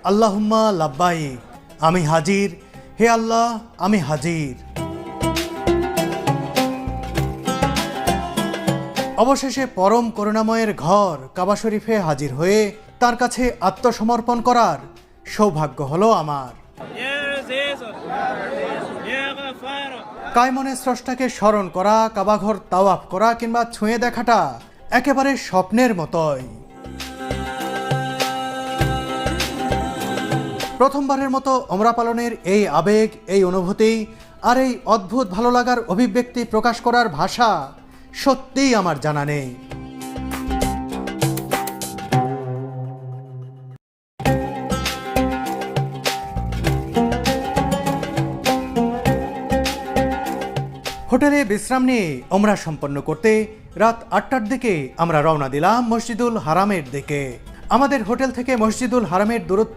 আল্লাহুম্মা লাব্বাইক, আমি হাজির, হে আল্লাহ আমি হাজির। অবশেষে পরম করুণাময়ের ঘর কাবা শরীফে হাজির হয়ে তার কাছে আত্মসমর্পণ করার সৌভাগ্য হলো আমার। কায়মনে স্রষ্টাকে স্মরণ করা, কাবাঘর তাওয়াফ করা কিংবা ছুঁয়ে দেখাটা একেবারে স্বপ্নের মতোই। প্রথমবারের মতো ওমরা পালনের এই আবেগ, এই অনুভূতি আর এই অদ্ভুত ভালো লাগার অভিব্যক্তি প্রকাশ করার ভাষা সত্যিই আমার জানা নেই। হোটেলে বিশ্রাম নিয়ে ওমরা সম্পন্ন করতে রাত ৮টার দিকে আমরা রওনা দিলাম মসজিদুল হারামের দিকে। আমাদের হোটেল থেকে মসজিদুল হারামের দূরত্ব